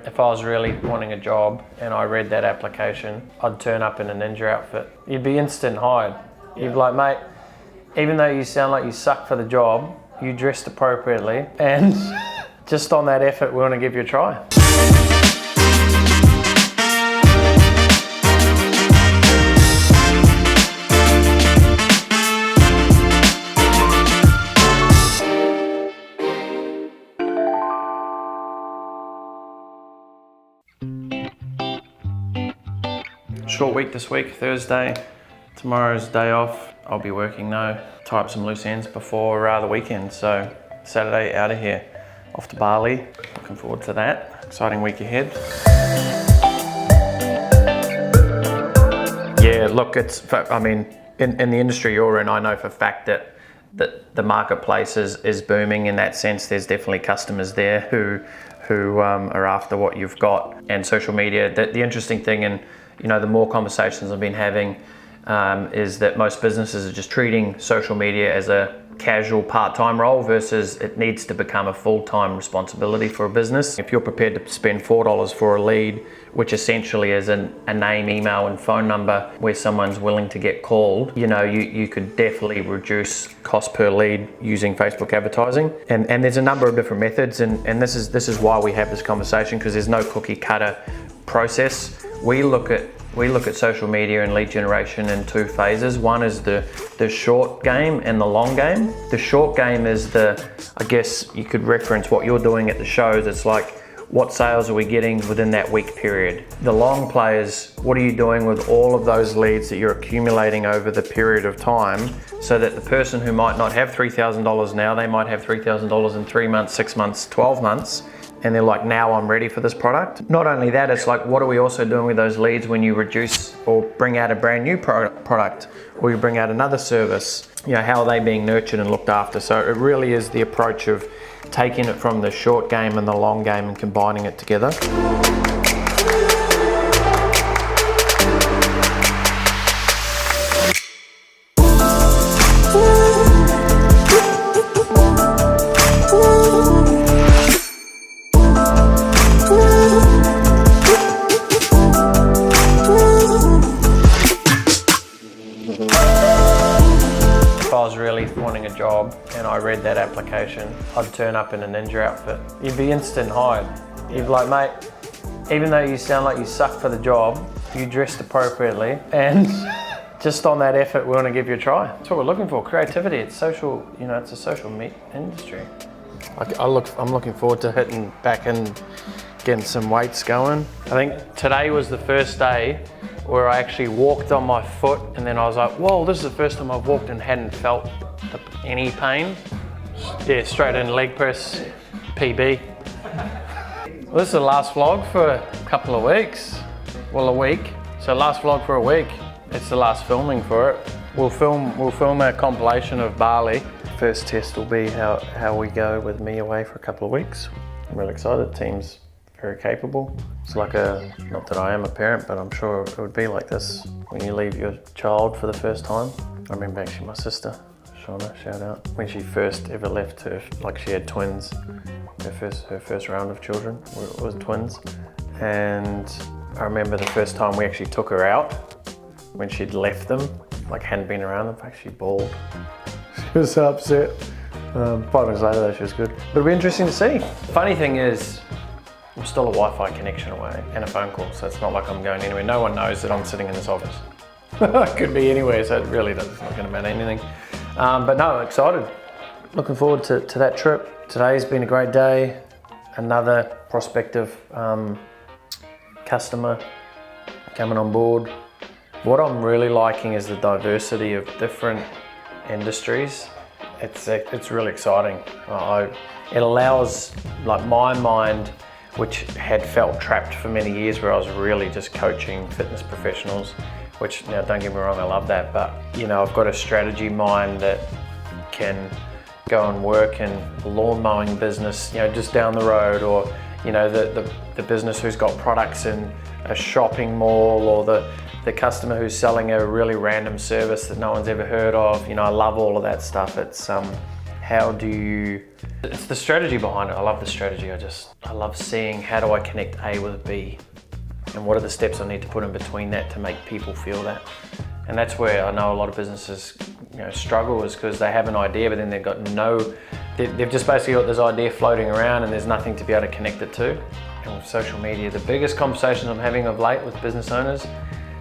If I was really wanting a job and I read that application, I'd turn up in a ninja outfit. You'd be instant hired. You'd be like, mate, even though you sound like you suck for the job, you dressed appropriately, and just on that effort, we want to give you a try. Short week this week, Thursday. Tomorrow's day off. I'll be working though. Tie up some loose ends before the weekend. So Saturday out of here, off to Bali. Looking forward to that. Exciting week ahead. Yeah, look, I mean, in the industry you're in, I know for a fact that the marketplace is booming in that sense. There's definitely customers there who are after what you've got. And social media, the interesting thing, and you know, the more conversations I've been having is that most businesses are just treating social media as a casual part-time role versus it needs to become a full-time responsibility for a business. If you're prepared to spend $4 for a lead, which essentially is a name, email and phone number where someone's willing to get called, you know, you could definitely reduce cost per lead using Facebook advertising. And there's a number of different methods, and this is why we have this conversation, because there's no cookie cutter process. We look at social media and lead generation in two phases. One is the short game and the long game. The short game is I guess you could reference what you're doing at the shows. It's like, what sales are we getting within that week period? The long play is, what are you doing with all of those leads that you're accumulating over the period of time, so that the person who might not have $3,000 now, they might have $3,000 in 3 months, 6 months, 12 months. And they're like, now I'm ready for this product. Not only that, it's like, what are we also doing with those leads when you reduce or bring out a brand new product, or you bring out another service? You know, how are they being nurtured and looked after? So it really is the approach of taking it from the short game and the long game and combining it together. If I was really wanting a job and I read that application, I'd turn up in a ninja outfit. You'd be instant hired. You'd be like, mate, even though you sound like you suck for the job, you dressed appropriately, and just on that effort, we want to give you a try. That's what we're looking for, creativity. It's social, you know, it's a social meat industry. I'm looking forward to hitting back and getting some weights going. I think today was the first day where I actually walked on my foot, and then I was like, whoa, this is the first time I've walked and hadn't felt any pain. Yeah, straight in leg press, PB. Well, this is the last vlog for a couple of weeks. Well, a week. So last vlog for a week. It's the last filming for it. We'll film a compilation of Bali. First test will be how we go with me away for a couple of weeks. I'm really excited. Team's very capable. It's like not that I am a parent, but I'm sure it would be like this when you leave your child for the first time. I remember actually my sister, Shauna, shout out, when she first ever left her, like she had twins, her first round of children was twins. And I remember the first time we actually took her out, when she'd left them, like hadn't been around them, in fact she bawled. She was so upset. 5 minutes later though, she was good. But it'll be interesting to see. Funny thing is, I'm still a Wi-Fi connection away and a phone call, so it's not like I'm going anywhere. No one knows that I'm sitting in this office. I could be anywhere, so it really doesn't, it's not going to matter anything. But no, excited. Looking forward to that trip. Today's been a great day. Another prospective customer coming on board. What I'm really liking is the diversity of different industries. It's really exciting. It allows, like, my mind, which had felt trapped for many years, where I was really just coaching fitness professionals, which, now don't get me wrong, I love that, but you know, I've got a strategy mind that can go and work in a lawn mowing business, you know, just down the road, or you know, the business who's got products in a shopping mall, or the customer who's selling a really random service that no one's ever heard of. You know, I love all of that stuff. It's how do you, it's the strategy behind it. I love the strategy. I love seeing how do I connect A with B and what are the steps I need to put in between that to make people feel that. And that's where I know a lot of businesses struggle, is because they have an idea but then they've got they've just basically got this idea floating around and there's nothing to be able to connect it to. And with social media, the biggest conversations I'm having of late with business owners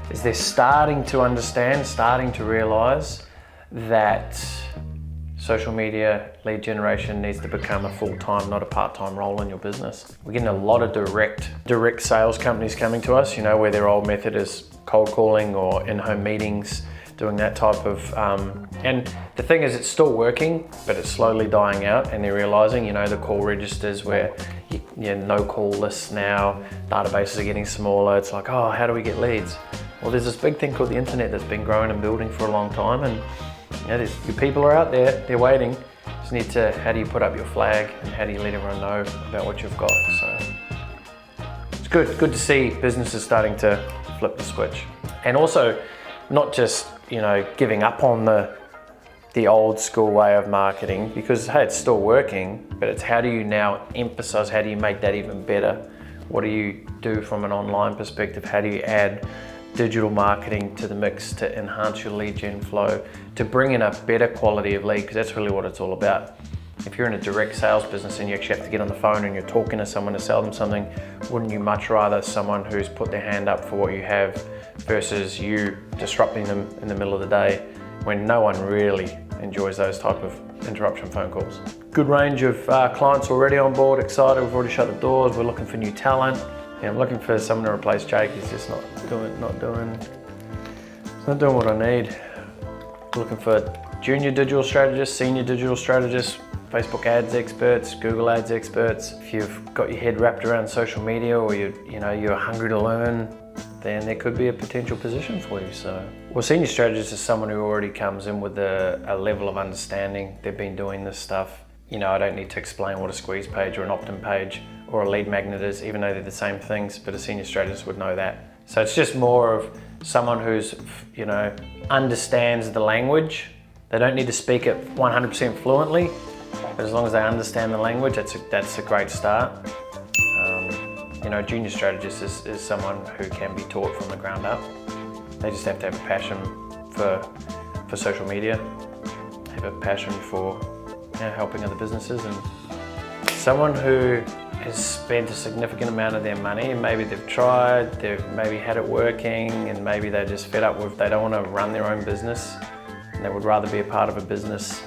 is they're starting to understand, starting to realize that social media lead generation needs to become a full-time, not a part-time role in your business. We're getting a lot of direct sales companies coming to us, where their old method is cold calling or in-home meetings, doing that type of, and the thing is it's still working, but it's slowly dying out, and they're realizing, the call registers where no call lists now, databases are getting smaller. It's like, oh, how do we get leads? Well, there's this big thing called the internet that's been growing and building for a long time, and your people are out there, they're waiting. Just need to, how do you put up your flag and how do you let everyone know about what you've got? So it's good to see businesses starting to flip the switch. And also not just, giving up on the old school way of marketing, because hey, it's still working, but it's how do you now emphasize, how do you make that even better? What do you do from an online perspective? How do you add digital marketing to the mix to enhance your lead gen flow, to bring in a better quality of lead, because that's really what it's all about. If you're in a direct sales business and you actually have to get on the phone and you're talking to someone to sell them something, wouldn't you much rather someone who's put their hand up for what you have versus you disrupting them in the middle of the day when no one really enjoys those type of interruption phone calls. Good range of clients already on board, excited, we've already shut the doors, we're looking for new talent. I'm looking for someone to replace Jake. He's just not doing what I need. Looking for junior digital strategists, senior digital strategists, Facebook ads experts, Google ads experts. If you've got your head wrapped around social media or you're hungry to learn, then there could be a potential position for you. So, well, senior strategist is someone who already comes in with a level of understanding. They've been doing this stuff. I don't need to explain what a squeeze page or an opt-in page or a lead magnet is, even though they're the same things, but a senior strategist would know that. So it's just more of someone who's, understands the language. They don't need to speak it 100% fluently, but as long as they understand the language, that's a great start. Junior strategist is someone who can be taught from the ground up. They just have to have a passion for social media, have a passion for helping other businesses, and someone who has spent a significant amount of their money, and maybe they've tried, they've maybe had it working, and maybe they're just fed up with, they don't want to run their own business, and they would rather be a part of a business,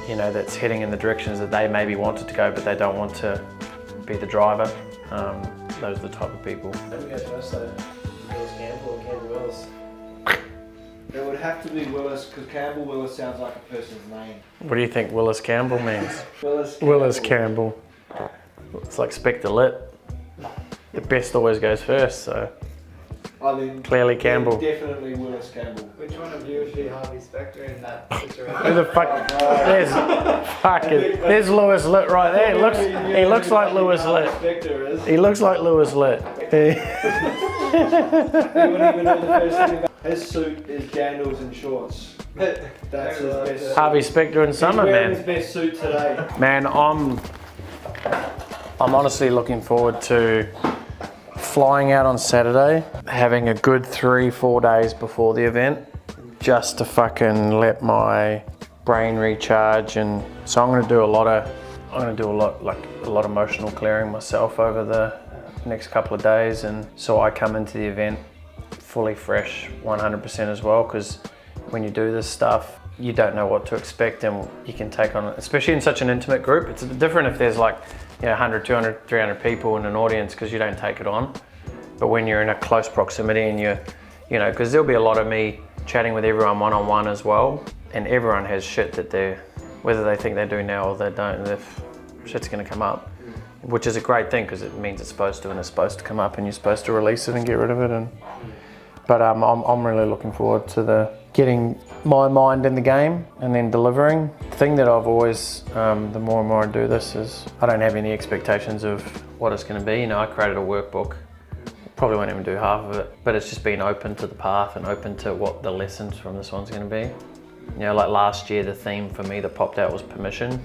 that's heading in the directions that they maybe wanted to go, but they don't want to be the driver. Those are the type of people. Who goes first though? Willis Campbell or Campbell Willis? It would have to be Willis, because Campbell Willis sounds like a person's name. What do you think Willis Campbell means? Willis Campbell. It's like Spectre Lit. The best always goes first, so clearly Campbell. Definitely Willis Campbell. Which one of you would be Harvey Specter in that situation? Who the fuck? There's Lewis Lit right there. He looks like Lewis Lit. He looks like Lewis Lit. He wouldn't even know the first thing about his suit is Daniels and shorts. That's his best. Harvey Specter in summer, He's wearing man. his best suit today. Man, I'm honestly looking forward to flying out on Saturday, having a good 3-4 days before the event, just to fucking let my brain recharge. And so I'm gonna do a lot of emotional clearing myself over the next couple of days, and so I come into the event fully fresh 100% as well, because when you do this stuff, you don't know what to expect, and you can take on, especially in such an intimate group. It's different if there's 100, 200, 300 people in an audience, because you don't take it on. But when you're in a close proximity and because there'll be a lot of me chatting with everyone one-on-one as well, and everyone has shit that whether they think they do now or they don't, shit's gonna come up, which is a great thing, because it means it's supposed to come up, and you're supposed to release it and get rid of it. But I'm really looking forward to getting my mind in the game and then delivering. The thing that I've always, the more and more I do this, is I don't have any expectations of what it's going to be. I created a workbook. Probably won't even do half of it, but it's just been open to the path and open to what the lessons from this one's going to be. Like last year, the theme for me that popped out was permission.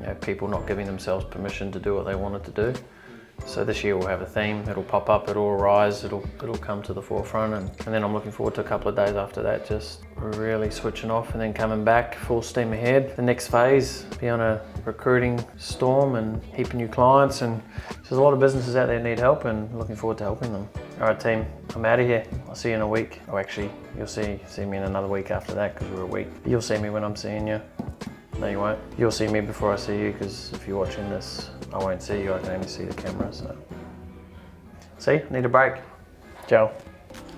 you know, people not giving themselves permission to do what they wanted to do. So this year we'll have a theme, it'll pop up, it'll arise, it'll come to the forefront, and then I'm looking forward to a couple of days after that, just really switching off and then coming back full steam ahead. The next phase, be on a recruiting storm and heaping new clients, and there's a lot of businesses out there need help and looking forward to helping them. All right team, I'm out of here. I'll see you in a week. Oh actually, you'll see me in another week after that because we're a week. You'll see me when I'm seeing you. No, you won't. You'll see me before I see you because if you're watching this, I won't see you. I can only see the camera, so. See, need a break. Ciao.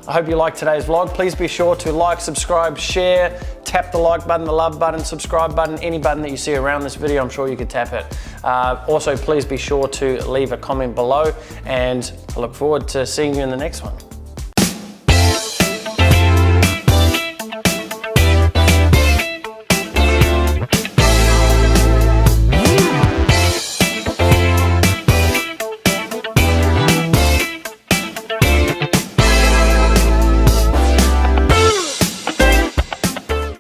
I hope you liked today's vlog. Please be sure to like, subscribe, share, tap the like button, the love button, subscribe button, any button that you see around this video, I'm sure you could tap it. Also, please be sure to leave a comment below, and I look forward to seeing you in the next one.